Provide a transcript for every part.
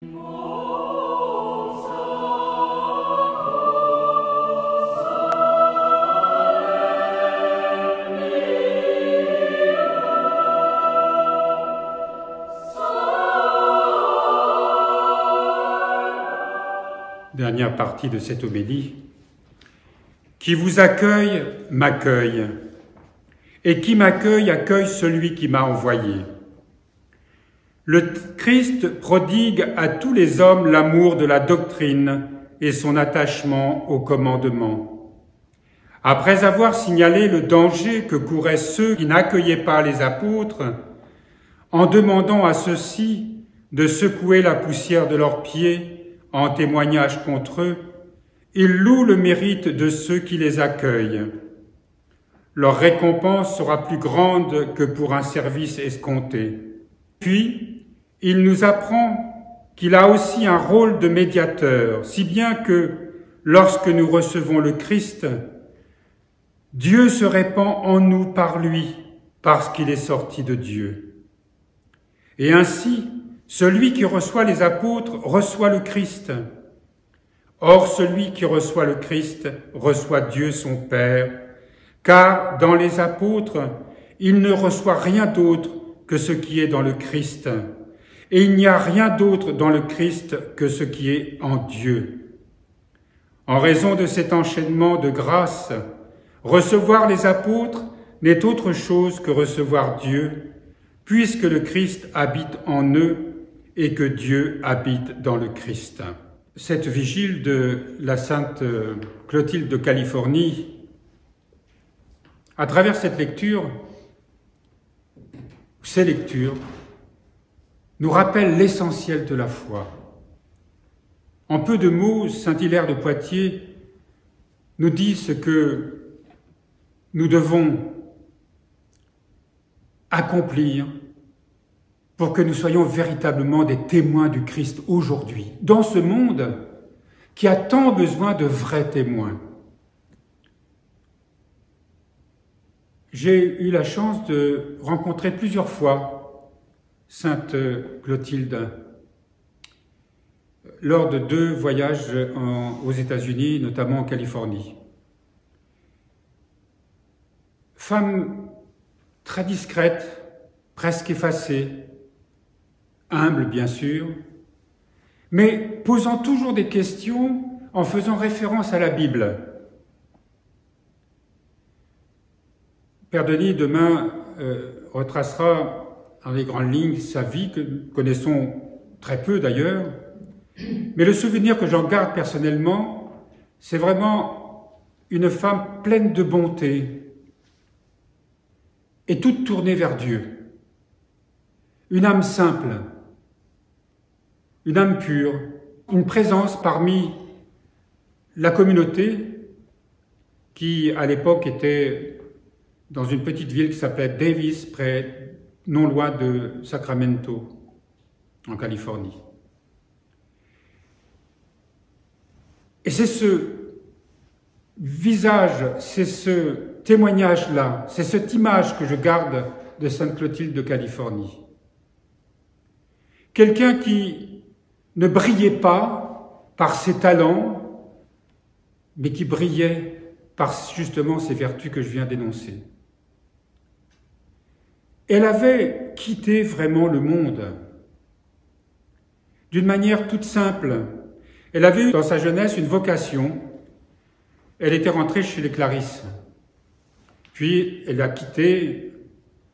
Dernière partie de cette homélie. Qui vous accueille, m'accueille, et qui m'accueille, accueille celui qui m'a envoyé. Le Christ prodigue à tous les hommes l'amour de la doctrine et son attachement au commandement. Après avoir signalé le danger que couraient ceux qui n'accueillaient pas les apôtres, en demandant à ceux-ci de secouer la poussière de leurs pieds en témoignage contre eux, il loue le mérite de ceux qui les accueillent. Leur récompense sera plus grande que pour un service escompté. Puis, il nous apprend qu'il a aussi un rôle de médiateur, si bien que, lorsque nous recevons le Christ, Dieu se répand en nous par lui, parce qu'il est sorti de Dieu. Et ainsi, celui qui reçoit les apôtres reçoit le Christ. Or, celui qui reçoit le Christ reçoit Dieu son Père, car dans les apôtres, il ne reçoit rien d'autre que ce qui est dans le Christ, et il n'y a rien d'autre dans le Christ que ce qui est en Dieu. En raison de cet enchaînement de grâce, recevoir les apôtres n'est autre chose que recevoir Dieu, puisque le Christ habite en eux et que Dieu habite dans le Christ. Cette vigile de la sainte Clotilde de Californie, à travers cette lecture, ces lectures, nous rappellent l'essentiel de la foi. En peu de mots, saint Hilaire de Poitiers nous dit ce que nous devons accomplir pour que nous soyons véritablement des témoins du Christ aujourd'hui, dans ce monde qui a tant besoin de vrais témoins. J'ai eu la chance de rencontrer plusieurs fois sainte Clotilde lors de 2 voyages aux États-Unis, notamment en Californie. Femme très discrète, presque effacée, humble bien sûr, mais posant toujours des questions en faisant référence à la Bible. Père Denis, demain, retracera dans les grandes lignes sa vie, que nous connaissons très peu d'ailleurs, mais le souvenir que j'en garde personnellement, c'est vraiment une femme pleine de bonté et toute tournée vers Dieu. Une âme simple, une âme pure, une présence parmi la communauté qui, à l'époque, était dans une petite ville qui s'appelait Davis, non loin de Sacramento, en Californie. Et c'est ce visage, c'est ce témoignage-là, c'est cette image que je garde de sainte Clotilde de Californie. Quelqu'un qui ne brillait pas par ses talents, mais qui brillait par justement ces vertus que je viens d'énoncer. Elle avait quitté vraiment le monde d'une manière toute simple. Elle avait eu dans sa jeunesse une vocation. Elle était rentrée chez les Clarisses. Puis elle a quitté,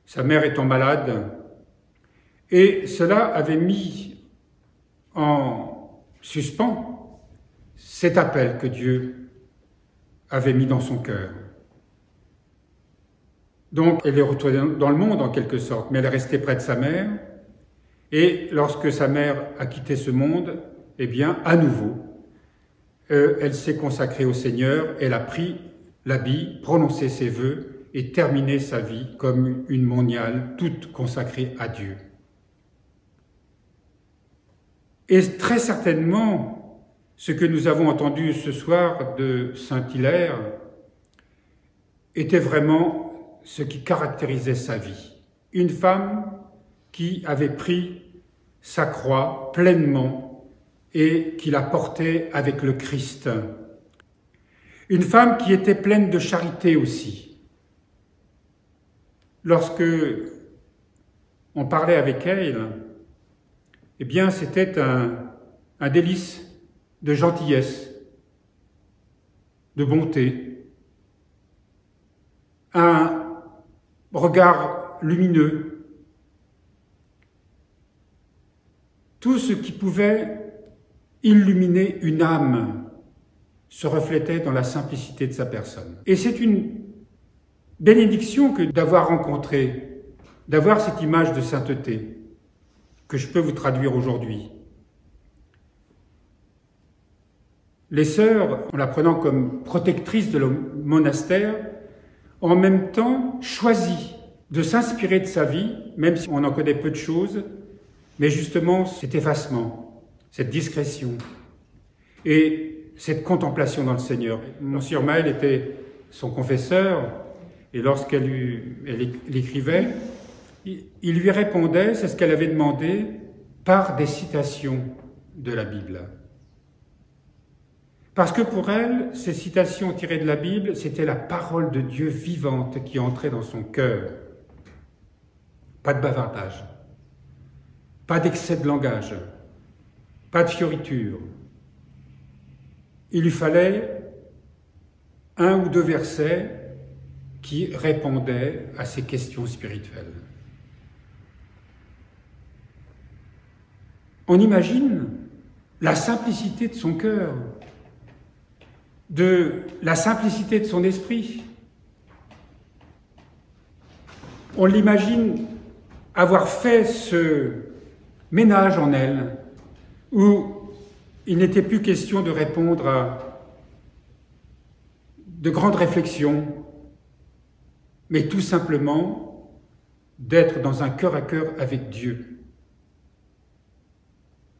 sa mère étant malade, et cela avait mis en suspens cet appel que Dieu avait mis dans son cœur. Donc elle est retournée dans le monde en quelque sorte, mais elle est restée près de sa mère, et lorsque sa mère a quitté ce monde, eh bien, à nouveau, elle s'est consacrée au Seigneur, elle a pris l'habit, prononcé ses vœux et terminé sa vie comme une moniale, toute consacrée à Dieu. Et très certainement, ce que nous avons entendu ce soir de saint Hilaire était vraiment ce qui caractérisait sa vie. Une femme qui avait pris sa croix pleinement et qui la portait avec le Christ. Une femme qui était pleine de charité aussi. Lorsque on parlait avec elle, eh bien c'était un délice de gentillesse, de bonté, un regard lumineux, tout ce qui pouvait illuminer une âme se reflétait dans la simplicité de sa personne. Et c'est une bénédiction que d'avoir rencontré, d'avoir cette image de sainteté que je peux vous traduire aujourd'hui. Les sœurs, en la prenant comme protectrice de leur monastère, ont en même temps choisi de s'inspirer de sa vie, même si on en connaît peu de choses, mais justement cet effacement, cette discrétion et cette contemplation dans le Seigneur. Monsieur Maël était son confesseur, et lorsqu'elle écrivait, il lui répondait, c'est ce qu'elle avait demandé, par des citations de la Bible. Parce que pour elle, ces citations tirées de la Bible, c'était la parole de Dieu vivante qui entrait dans son cœur. Pas de bavardage, pas d'excès de langage, pas de fioriture. Il lui fallait un ou deux versets qui répondaient à ces questions spirituelles. On imagine la simplicité de son cœur, de la simplicité de son esprit. On l'imagine avoir fait ce ménage en elle, où il n'était plus question de répondre à de grandes réflexions, mais tout simplement d'être dans un cœur à cœur avec Dieu,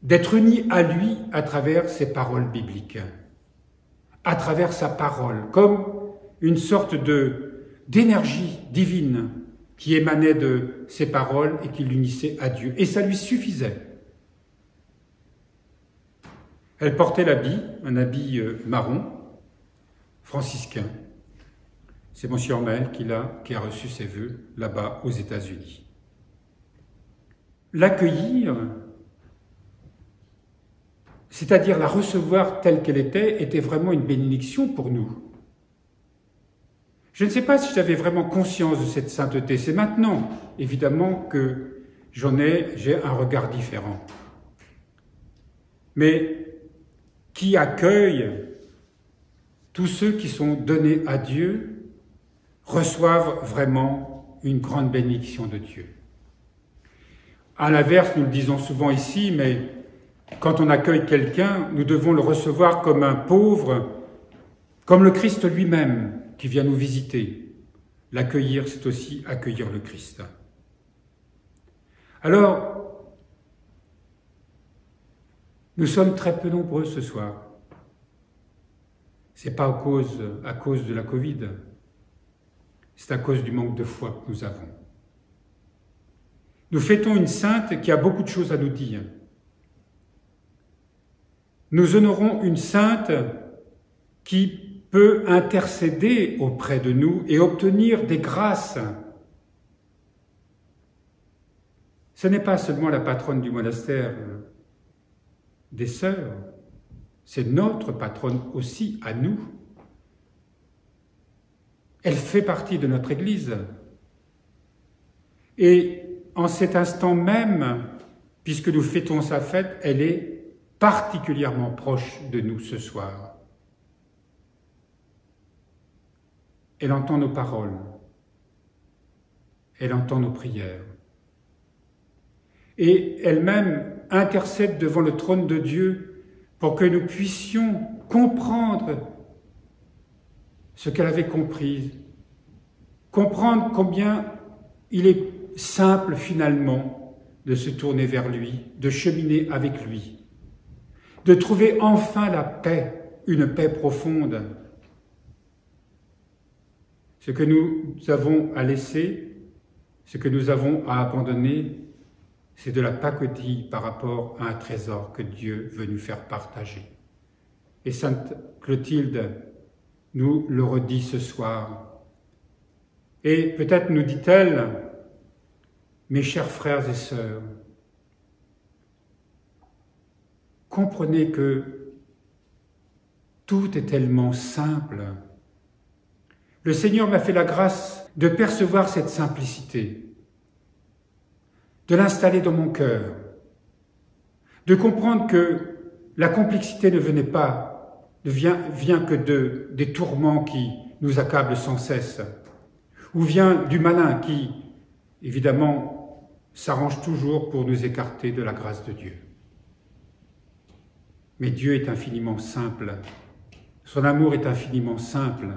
d'être uni à lui à travers ses paroles bibliques, à travers sa parole, comme une sorte d'énergie divine qui émanait de ses paroles et qui l'unissait à Dieu. Et ça lui suffisait. Elle portait l'habit, un habit marron, franciscain. C'est Monsieur Ormel qui a reçu ses vœux là-bas aux États-Unis. L'accueillir, c'est-à-dire la recevoir telle qu'elle était vraiment une bénédiction pour nous. Je ne sais pas si j'avais vraiment conscience de cette sainteté. C'est maintenant, évidemment, que j'ai un regard différent. Mais qui accueille tous ceux qui sont donnés à Dieu reçoivent vraiment une grande bénédiction de Dieu. À l'inverse, nous le disons souvent ici, mais quand on accueille quelqu'un, nous devons le recevoir comme un pauvre, comme le Christ lui-même qui vient nous visiter. L'accueillir, c'est aussi accueillir le Christ. Alors, nous sommes très peu nombreux ce soir. Ce n'est pas à cause de la Covid, c'est à cause du manque de foi que nous avons. Nous fêtons une sainte qui a beaucoup de choses à nous dire. Nous honorons une sainte qui peut intercéder auprès de nous et obtenir des grâces. Ce n'est pas seulement la patronne du monastère des sœurs, c'est notre patronne aussi à nous. Elle fait partie de notre Église. Et en cet instant même, puisque nous fêtons sa fête, elle est particulièrement proche de nous ce soir. Elle entend nos paroles, elle entend nos prières. Et elle-même intercède devant le trône de Dieu pour que nous puissions comprendre ce qu'elle avait compris, comprendre combien il est simple finalement de se tourner vers lui, de cheminer avec lui, de trouver enfin la paix, une paix profonde. Ce que nous avons à laisser, ce que nous avons à abandonner, c'est de la pacotille par rapport à un trésor que Dieu veut nous faire partager. Et Sainte Clotilde nous le redit ce soir. Et peut-être nous dit-elle, mes chers frères et sœurs, comprenez que tout est tellement simple. Le Seigneur m'a fait la grâce de percevoir cette simplicité, de l'installer dans mon cœur, de comprendre que la complexité ne vient que des tourments qui nous accablent sans cesse, ou vient du malin qui, évidemment, s'arrange toujours pour nous écarter de la grâce de Dieu. Mais Dieu est infiniment simple, son amour est infiniment simple,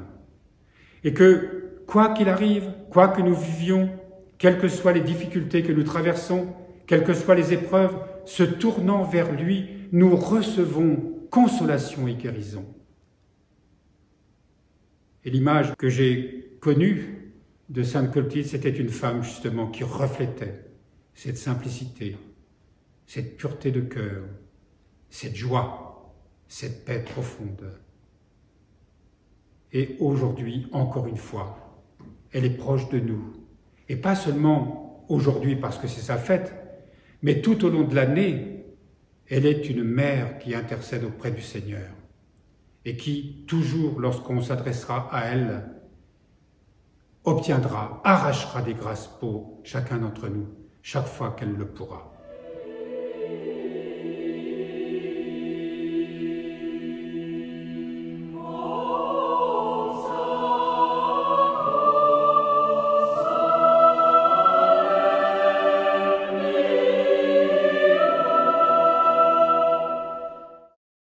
et que, quoi qu'il arrive, quoi que nous vivions, quelles que soient les difficultés que nous traversons, quelles que soient les épreuves, se tournant vers lui, nous recevons consolation et guérison. Et l'image que j'ai connue de Sainte Clotilde, c'était une femme justement qui reflétait cette simplicité, cette pureté de cœur, cette joie, cette paix profonde. Et aujourd'hui, encore une fois, elle est proche de nous. Et pas seulement aujourd'hui parce que c'est sa fête, mais tout au long de l'année, elle est une mère qui intercède auprès du Seigneur et qui, toujours lorsqu'on s'adressera à elle, obtiendra, arrachera des grâces pour chacun d'entre nous, chaque fois qu'elle le pourra.